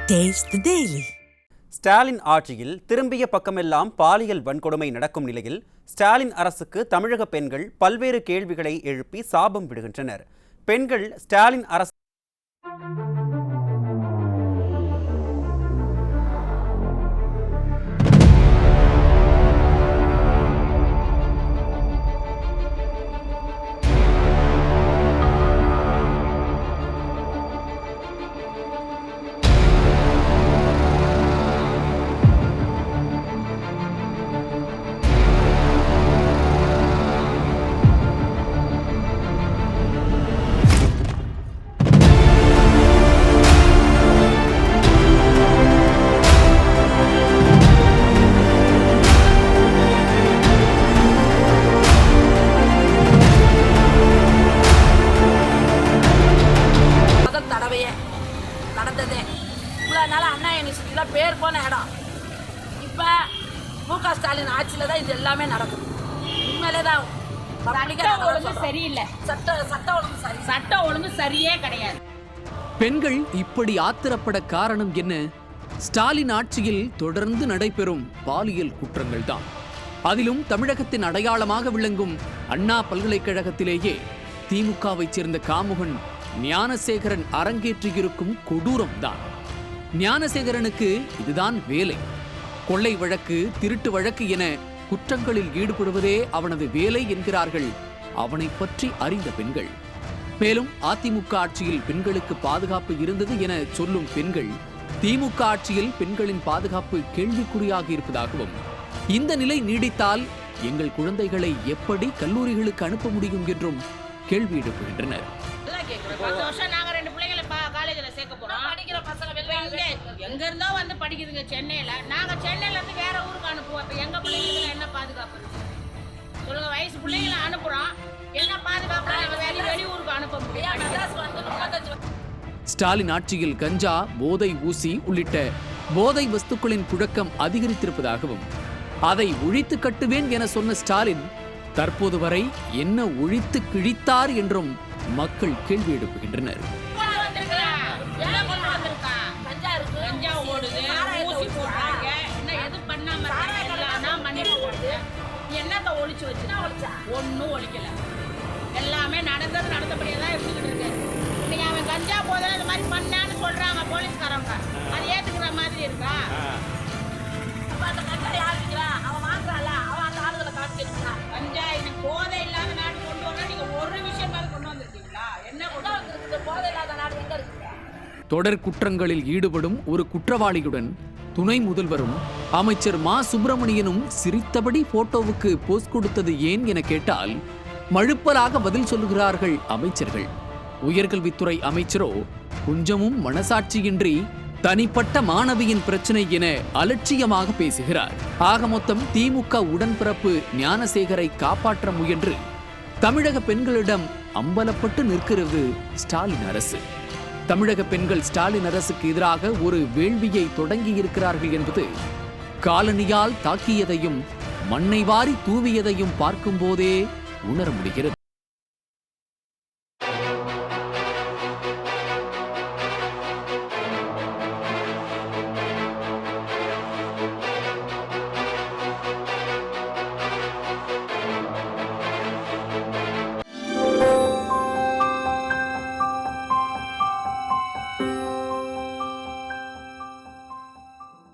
Taste the Daily. Stalin ஆட்சியில் திரும்பிய பக்கமெல்லாம் பாலியல் வன்கொடுமை நடக்கும் நிலையில் ஸ்டாலின் அரசுக்கு தமிழக பெண்கள் பல்வேறு கேள்விகளை எழுப்பி சாபம் விடுகின்றனர். பெண்கள் ஸ்டாலின் அரசு நடந்தது இவ்வளோ நாள் அண்ணா யூனிவர்சிட்டியில் பேர் போன இடம். இப்போ மு.க. ஸ்டாலின் ஆட்சியில் தான் இது எல்லாமே நடக்கும். உண்மையிலே தான் சரியில்லை, சட்ட ஒழுங்கு சரியே கிடையாது. பெண்கள் இப்படி ஆத்திரப்பட காரணம் என்ன? ஸ்டாலின் ஆட்சியில் தொடர்ந்து நடைபெறும் பாலியல் குற்றங்கள் தான். அதிலும் தமிழகத்தின் அடையாளமாக விளங்கும் அண்ணா பல்கலைக்கழகத்திலேயே திமுகவைச் சேர்ந்த காமுகன் ஞானசேகரன் அரங்கேற்றியிருக்கும் கொடூரம் தான். ஞானசேகரனுக்கு இதுதான் வேலை. கொள்ளை வழக்கு, திருட்டு வழக்கு என குற்றங்களில் ஈடுபடுவதே அவனது வேலை என்கிறார்கள் அவனை பற்றி அறிந்த பெண்கள். மேலும் அதிமுக ஆட்சியில் பெண்களுக்கு பாதுகாப்பு இருந்தது என சொல்லும் பெண்கள் திமுக ஆட்சியில் பெண்களின் பாதுகாப்பு கேள்விக்குறியாக இருப்பதாகவும், இந்த நிலை நீடித்தால் எங்கள் குழந்தைகளை எப்படி கல்லூரிகளுக்கு அனுப்ப முடியும் என்றும் கேள்வி எழுப்புகின்றனர். எங்க இருந்தோ வந்து படிக்குதுங்க சென்னையில. நாங்க சென்னையில இருந்து வேற ஊருக்கு அனுப்புவோம். இப்ப எங்க பிள்ளைங்களுக்கு என்ன பாதுகாப்பு சொல்லுங்க? வயசு பிள்ளைங்களை அனுப்புறோம், என்ன பாதுகாப்பு? வெளியூருக்கு அனுப்ப முடியும். ஸ்டாலின் ஆட்சியில் கஞ்சா, போதை ஊசி உள்ளிட்ட போதை வஸ்துக்களின் புழக்கம் அதிகரித்திருப்பதாகவும், அதை ஒழித்து கட்டுவேன் என சொன்ன ஸ்டாலின் தற்போது வரை என்ன ஒழித்து கிழித்தார் என்றும் மக்கள் கேள்வி எழுப்புகின்றனர். என்னத்தை ஒழிச்சு வச்சுன்னா ஒன்னும் ஒழிக்கல. எல்லாமே நடந்தபடியே தான் இருந்துகிட்டு இருக்கு. இன்னைக்கு அவன் கஞ்சா போதும் இந்த மாதிரி பண்ணான்னு சொல்றாங்க போலீஸ்காரங்க. அது ஏத்துக்கிற மாதிரி இருக்கா? அந்த கஞ்சா யாருக்குறா? அவன் வாங்குறாளா? அவன் அந்த ஆளுகளை காட்டிக்கிறான். கஞ்சா இது போதை இல்லாத நாடு கொண்டு வர நீங்க ஒரு விஷயமாவது கொண்டு வந்திருக்கீங்களா? என்ன கொண்டு வந்திருக்கு? போதை இல்லாத நாடு எங்க இருக்கு? தொடர் குற்றங்களில் ஈடுபடும் ஒரு குற்றவாளியுடன் துணை முதல்வரும் அமைச்சர் மா சுப்பிரமணியனும் சிரித்தபடி போட்டோவுக்கு போஸ்ட் கொடுத்தது ஏன் என கேட்டால் மழுப்பலாக பதில் சொல்லுகிறார்கள் அமைச்சர்கள். உயர்கல்வித்துறை அமைச்சரோ கொஞ்சமும் மனசாட்சியின்றி தனிப்பட்ட மாணவியின் பிரச்சனை என அலட்சியமாக பேசுகிறார். ஆக மொத்தம் திமுக உடன்பிறப்பு ஞானசேகரை காப்பாற்ற முயன்று தமிழக பெண்களிடம் அம்பலப்பட்டு நிற்கிறது ஸ்டாலின் அரசு. தமிழக பெண்கள் ஸ்டாலின் அரசுக்கு எதிராக ஒரு வேள்வியை தொடங்கி இருக்கிறார்கள் என்பது காலனியால் தாக்கியதையும் மண்ணை வாரி தூவியதையும் பார்க்கும் போதே உணர முடிகிறது.